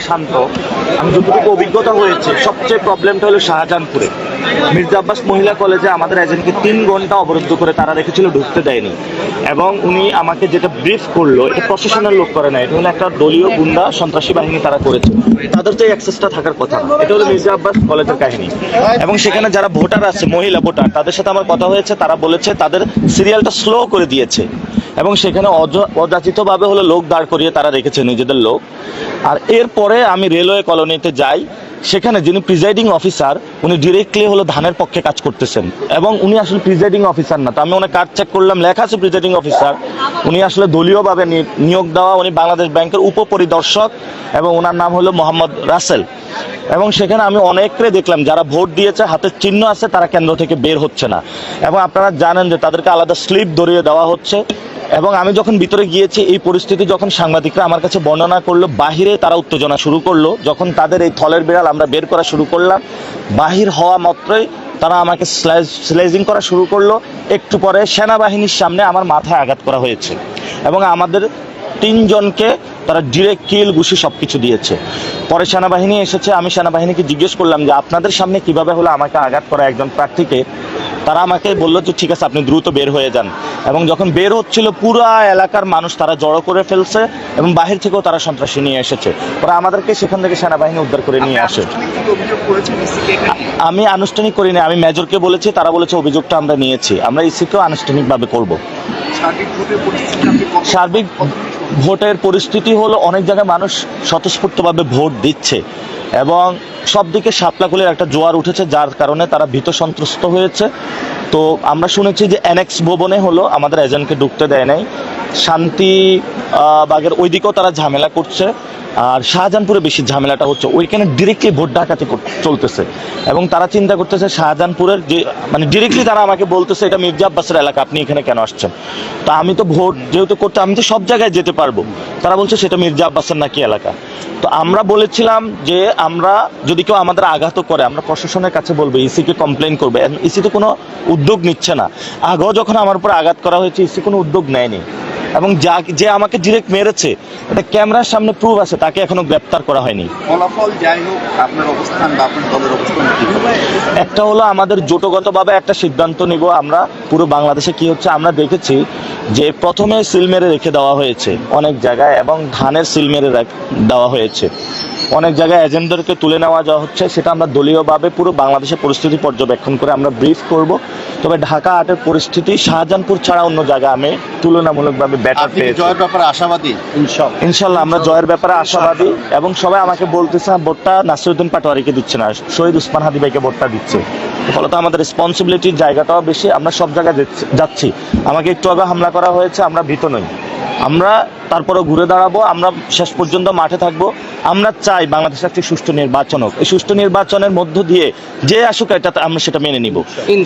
শান্ত। আমি যতটুকু অভিজ্ঞতা হয়েছে, সবচেয়ে প্রবলেমটা হলো শাহজাহানপুরে মির্জা আব্বাস মহিলা কলেজে আমাদের এজেন্টকে 3 ঘন্টা অবরুদ্ধ করে তারা রেখেছিল, ঢুকতে দেয়নি। এবং উনি আমাকে যেটা ব্রিফ করলো, এটা প্রশাসনের লোক করে না, এটা হলো একটা দলীয় গুন্ডা সন্ত্রাসী বাহিনী তারা করেছে। তাদের তো এই অ্যাক্সেসটা থাকার কথা না। এটা হলো মির্জা আব্বাস কলেজের কাহিনী। এবং সেখানে যারা ভোটার আছে, মহিলা ভোটার, তাদের সাথে আমার কথা হয়েছে, তারা বলেছে তাদের সিরিয়ালটা স্লো করে দিয়েছে। এবং সেখানে অযাচিতভাবে হলো লোক দাঁড় করিয়ে তারা রেখেছে, নিজেদের লোক। আর এরপরে আমি রেলওয়ে কলোনিতে যাই, সেখানে যিনি প্রিজাইডিং অফিসার, উনি ডিরেক্টলি হলো ধানের পক্ষে কাজ করতেছেন। এবং উনি আসলে প্রিজাইডিং অফিসার না। তো আমি ওনার কার্ড চেক করলাম, লেখা আছে প্রিজাইডিং অফিসার। উনি আসলে দলীয়ভাবে নিয়োগ দেওয়া, উনি বাংলাদেশ ব্যাংকের উপপরিদর্শক, এবং ওনার নাম হলো মোহাম্মদ রাসেল। এবং সেখানে আমি অনেককে দেখলাম যারা ভোট দিয়েছে, হাতের চিহ্ন আছে, তারা কেন্দ্র থেকে বের হচ্ছে না। এবং আপনারা জানেন যে তাদেরকে আলাদা স্লিপ ধরিয়ে দেওয়া হচ্ছে। এবং আমি যখন ভিতরে গিয়েছি, এই পরিস্থিতি যখন সাংবাদিকরা আমার কাছে বর্ণনা করলো, বাহিরে তারা উত্তেজনা শুরু করলো। যখন তাদের এই থলের বিড়াল আমরা বের করা শুরু করলাম, বাহির হওয়া মাত্রই তারা আমাকে স্লেজিং করা শুরু করলো। একটু পরে সেনাবাহিনীর সামনে আমার মাথায় আঘাত করা হয়েছে, এবং আমাদের 3 জনকে তারা ডিরেক্ট কিল ঘুষি সবকিছু দিয়েছে। পরে সেনাবাহিনী এসেছে, আমি সেনাবাহিনীকে জিজ্ঞেস করলাম যে আপনাদের সামনে কিভাবে হলো আমাকে আঘাত করা একজন প্রার্থীকে। তারা আমাকে বললো যে ঠিক আছে, আপনি দ্রুত বের হয়ে যান। এবং যখন বের হচ্ছিল, পুরো এলাকার মানুষ তারা জড়ো করে ফেলছে, এবং বাহির থেকেও তারা সন্ত্রাসী নিয়ে এসেছে। পরে আমাদেরকে সেখান থেকে সেনাবাহিনী উদ্ধার করে নিয়ে আসে। আমি আনুষ্ঠানিক করিনি, আমি মেজরকে বলেছি, তারা বলেছে অভিযোগটা আমরা নিয়েছি, আমরা ইসিকেও আনুষ্ঠানিকভাবে করব। সার্বিক ভোটের পরিস্থিতি হলো অনেক জায়গায় মানুষ স্বতঃস্ফূর্তভাবে ভোট দিচ্ছে, এবং সব দিকে শাপলাকুলের একটা জোয়ার উঠেছে, যার কারণে তারা ভীত সন্ত্রস্ত হয়েছে। তো আমরা শুনেছি যে অ্যানেক্স ভবনে হলো আমাদের এজেন্টকে ঢুকতে দেয় নাই, শান্তি বাগের ওই দিকেও তারা ঝামেলা করছে। আর শাহজাহানপুরে বেশি ঝামেলাটা হচ্ছে, ওইখানে ডিরেক্টলি ভোট ডাকাতি চলতেছে। এবং তারা চিন্তা করতেছে শাহজাহানপুরের যে, মানে ডিরেক্টলি তারা আমাকে বলতেছে এটা মির্জা আব্বাসের এলাকা, আপনি এখানে কেন আসছেন? তো আমি তো ভোট যেহেতু করতে, আমি তো সব জায়গায় যেতে পারবো। তারা বলছে সেটা মির্জা আব্বাসের নাকি এলাকা। তো আমরা বলেছিলাম যে আমরা যদি কেউ আমাদের আঘাত করে, আমরা প্রশাসনের কাছে বলবো, ইসিকে কমপ্লেন করবে। ইসি তো কোনো উদ্যোগ নিচ্ছে না। আগেও যখন আমার উপর আঘাত করা হয়েছে, ইসি কোনো উদ্যোগ নেয়নি। এবং যে আমাকে ডিরেক্ট মেরেছে, এটা ক্যামেরার সামনে প্রুফ আছে, তাকে এখনো গ্রেপ্তার করা হয়নি। ফলাফল যাই হোক, আপনার অবস্থান বা আপনার দলের অবস্থান কি হবে? একটা হলো আমাদের জোটগতভাবে একটা সিদ্ধান্ত নিব আমরা। পুরো বাংলাদেশে কি হচ্ছে আমরা দেখেছি যে প্রথমে সিল মেরে রেখে দেওয়া হয়েছে অনেক জায়গায়, এবং ধানের সিল মেরে দেওয়া হয়েছে অনেক জায়গায়, এজেন্টদেরকে তুলে নেওয়া যাওয়া হচ্ছে। সেটা আমরা দলীয়ভাবে পুরো বাংলাদেশের পরিস্থিতি পর্যবেক্ষণ করে আমরা ব্রিফ করব। তবে ঢাকা 8-এর পরিস্থিতি শাহজাহানপুর ছাড়া অন্য জায়গায় আমি তুলনামূলকভাবে বেটার পেয়েছি। জয়ের ব্যাপারে আশাবাদী? ইনশাল্লাহ আমরা জয়ের ব্যাপারে আশাবাদী। এবং সবাই আমাকে বলতেছে ভোটটা নাসিরউদ্দিন পাটোয়ারিকে দিচ্ছে না, শহীদ উসমান হাদি ভাইকে ভোটটা দিচ্ছে। ফলত আমাদের রেসপন্সিবিলিটির জায়গাটাও বেশি, আমরা সব জায়গায় যাচ্ছি। আমাকে একটু আগে হামলা করা হয়েছে, আমরা ভীত নই, আমরা তারপরে ঘুরে দাঁড়াবো, আমরা শেষ পর্যন্ত মাঠে থাকবো। আমরা চাই বাংলাদেশে একটি সুষ্ঠু নির্বাচন হোক। এই সুষ্ঠু নির্বাচনের মধ্য দিয়ে যে আসুক, এটা আমরা সেটা মেনে নিব।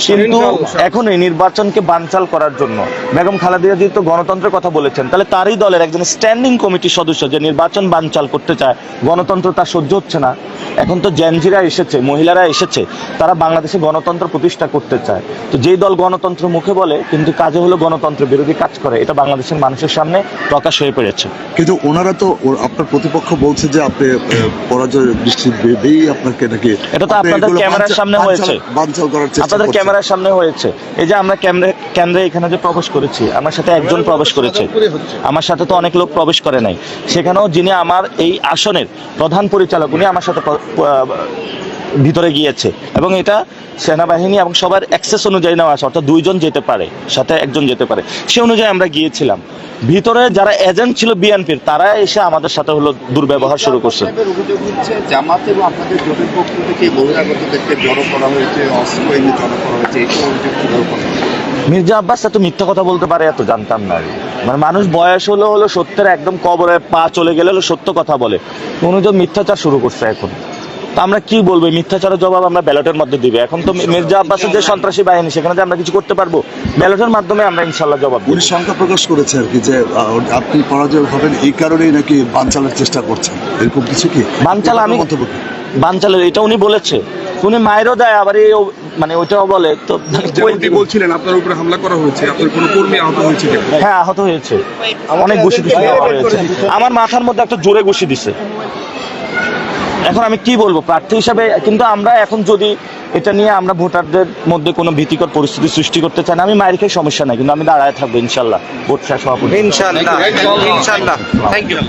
কিন্তু এখন এই নির্বাচনকে বানচাল করার জন্য বেগম খালেদা জিয়া তো গণতন্ত্রের কথা বলেছেন, তাহলে তারই দলের একজন স্ট্যান্ডিং কমিটির সদস্য যে নির্বাচন বানচাল করতে চায়, গণতন্ত্র তার সহ্য হচ্ছে না। এখন তো জেনজিরা এসেছে, মহিলারা এসেছে, তারা বাংলাদেশে গণতন্ত্র প্রতিষ্ঠা করতে চায়। তো যেই দল গণতন্ত্র মুখে বলে কিন্তু কাজে হলো গণতন্ত্র বিরোধী কাজ করে, এটা বাংলাদেশের মানুষের সামনে প্রকাশ হয়ে পড়েছে। কিন্তু ওনারা তো, আপনার প্রতিপক্ষ বলছে যে আপনি পরাজয় বৃষ্টি বেয়েই আপনাকে নাকি, এটা তো আপনাদের ক্যামেরার সামনে হয়েছে, বানচাল করার চেষ্টা আপনাদের করছেন। ক্যামেরার সামনে হয়েছে। এই যে আমরা কেন্দ্রে এখানে যে প্রবেশ করেছি, আমার সাথে একজন প্রবেশ করেছে, আমার সাথে তো অনেক লোক প্রবেশ করে নাই। সেখানেও যিনি আমার এই আসনের প্রধান পরিচালক, উনি আমার সাথে ভিতরে গিয়েছে, এবং এটা সেনাবাহিনী এবং সবার অ্যাক্সেস অনুযায়ী নেওয়া আছে, অর্থাৎ 2 জন যেতে পারে, সাথে একজন যেতে পারে, সে অনুযায়ী আমরা গিয়েছিলাম। ভিতরে যারা এজেন্ট ছিল বিএনপির, তারা এসে আমাদের সাথে হলো দুর্ব্যবহার শুরু করছে। অভিযোগ হচ্ছে জামাত এবং আপনাদের জোটের পক্ষ থেকে বহিরাগতদেরকে জড়ো করা হয়েছে, অস্ত্র এনে জড়ো করা হয়েছে, এই অভিযোগ কিভাবে করা হয়েছে? মির্জা আব্বাস এত মিথ্যা কথা বলতে পারে এত জানতাম না। মানে মানুষ বয়স হলো সত্যের একদম কবরে পা চলে গেলে হলো সত্য কথা বলে, উনি তো মিথ্যাচার শুরু করছে এখন। তো আমরা কি বলবো, মিথ্যাচারের জবাব আমরা ব্যালটের মধ্যে দিবে। এখন তো মির্জা আব্বাসের যে সন্ত্রাসী বাহিনী, সেখানে যে আমরা কিছু করতে পারবো, ব্যালটের মাধ্যমে আমরা ইনশাল্লাহ জবাব দিই। উনি শঙ্কা প্রকাশ করেছে আর কি, যে আপনি পরাজয় হবেন এই কারণেই নাকি বানচালের চেষ্টা করছেন, এরকম কিছু কি বানচাল? আমি বানচালের এটা উনি বলেছে, উনি মায়েরও দেয়, আবার এই মানে ওইটাও বলে। তো বলছিলেন আপনার উপরে হামলা করা হয়েছে, আপনার কোনো কর্মী আহত হয়েছে? হ্যাঁ, আহত হয়েছে, অনেক ঘুষি দেওয়া হয়েছে। আমার মাথার মধ্যে একটা জোরে ঘুষি দিছে। এখন আমি কি বলবো প্রার্থী হিসাবে, কিন্তু আমরা এখন যদি এটা নিয়ে আমরা ভোটারদের মধ্যে কোনো ভীতিকর পরিস্থিতি সৃষ্টি করতে চাই না, আমি মায়ের খেয়ে সমস্যা নাই, কিন্তু আমি দাঁড়ায় থাকবো ইনশাল্লাহ ভোট শেষ হওয়া পর্যন্ত। ইনশাআল্লাহ ইনশাআল্লাহ থ্যাংক ইউ